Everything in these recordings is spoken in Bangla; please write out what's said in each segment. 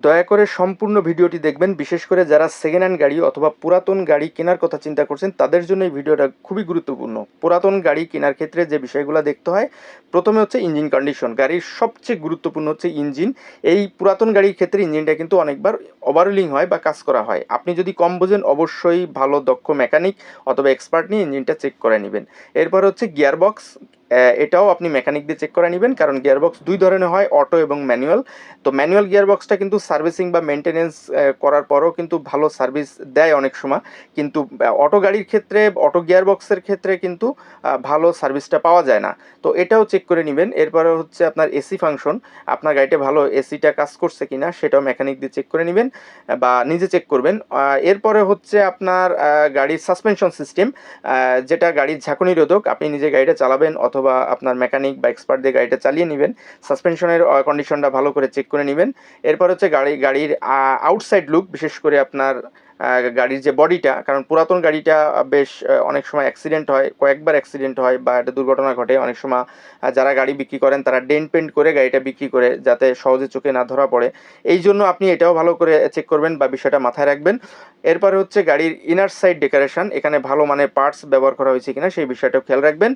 দয়া করে সম্পূর্ণ ভিডিওটি দেখবেন, বিশেষ করে যারা সেকেন্ড হ্যান্ড গাড়ি অথবা পুরাতন গাড়ি কেনার কথা চিন্তা করছেন তাদের জন্য এই ভিডিওটা খুবই গুরুত্বপূর্ণ। পুরাতন গাড়ি কেনার ক্ষেত্রে যে বিষয়গুলো দেখতে হয়, প্রথমে হচ্ছে ইঞ্জিন কন্ডিশন। গাড়ির সবচেয়ে গুরুত্বপূর্ণ হচ্ছে ইঞ্জিন। এই পুরাতন গাড়ির ক্ষেত্রে ইঞ্জিনটা কিন্তু অনেকবার ওভারহোলিং হয় বা কাজ করা হয়। আপনি যদি কম বোঝেন অবশ্যই ভালো দক্ষ মেকানিক অথবা এক্সপার্ট নিয়ে ইঞ্জিনটা চেক করে নেবেন। এরপর হচ্ছে গিয়ারবক্স, এটাও আপনি মেকানিক দিয়ে চেক করে নেবেন, কারণ গিয়ারবক্স দুই ধরনের হয়, অটো এবং ম্যানুয়াল। তো ম্যানুয়াল গিয়ারবক্সটা কিন্তু সার্ভিসিং বা মেনটেনেন্স করার পরও কিন্তু ভালো সার্ভিস দেয় অনেক সময়, কিন্তু অটো গাড়ির ক্ষেত্রে, অটো গিয়ারবক্সের ক্ষেত্রে কিন্তু ভালো সার্ভিসটা পাওয়া যায় না। তো এটাও চেক করে নেবেন। এরপরে হচ্ছে আপনার এসি ফাংশন, আপনার গাড়িতে ভালো এসিটা কাজ করছে কিনা সেটাও মেকানিক দিয়ে চেক করে নেবেন বা নিজে চেক করবেন। এরপরে হচ্ছে আপনার গাড়ির সাসপেনশন সিস্টেম, যেটা গাড়ির ঝাঁকুনি রোধক। আপনি নিজে গাড়িটা চালাবেন অথবা আপনার মেকানিক বা এক্সপার্ট দিয়ে গাড়িটা চালিয়ে নেবেন, সাসপেনশনের কন্ডিশনটা ভালো করে চেক করে নেবেন। এরপর হচ্ছে গাড়ির আউটসাইড লুক, বিশেষ করে আপনার গাড়ির যে বডিটা, কারণ পুরাতন গাড়িটা বেশ অনেক সময় অ্যাক্সিডেন্ট হয়, কয়েকবার অ্যাক্সিডেন্ট হয় বা একটা দুর্ঘটনা ঘটে। অনেক সময় যারা গাড়ি বিক্রি করেন তারা ডেন্ট পেন্ট করে গাড়িটা বিক্রি করে, যাতে সহজে চোখে না ধরা পড়ে। এই জন্য আপনি এটাও ভালো করে চেক করবেন বা বিষয়টা মাথায় রাখবেন। এরপরে হচ্ছে গাড়ির ইনার সাইড ডেকোরেশন, এখানে ভালো মানের পার্টস ব্যবহার করা হয়েছে কিনা সেই বিষয়টাও খেয়াল রাখবেন।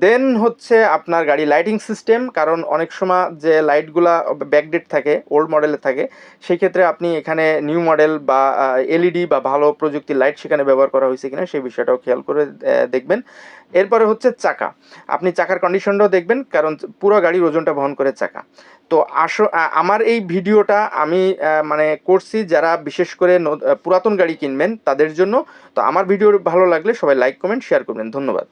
দেন হচ্ছে আপনার গাড়ি লাইটিং সিস্টেম, কারণ অনেক সময় যে লাইটগুলা ব্যাকডেট থাকে, ওল্ড মডেলের থাকে, সেই ক্ষেত্রে আপনি এখানে নিউ মডেল বা এলইডি বা ভালো প্রযুক্তির লাইট সেখানে ব্যবহার করা হয়েছে কিনা সেই বিষয়টাও খেয়াল করে দেখবেন। এরপরে হচ্ছে চাকা, আপনি চাকার কন্ডিশনটাও দেখবেন, কারণ পুরো গাড়ির ওজনটা বহন করে চাকা। তো আমার এই ভিডিওটা আমি মানে করছি যারা বিশেষ করে পুরাতন গাড়ি কিনবেন তাদের জন্য। তো আমার ভিডিও ভালো লাগলে সবাই লাইক কমেন্ট শেয়ার করবেন। ধন্যবাদ।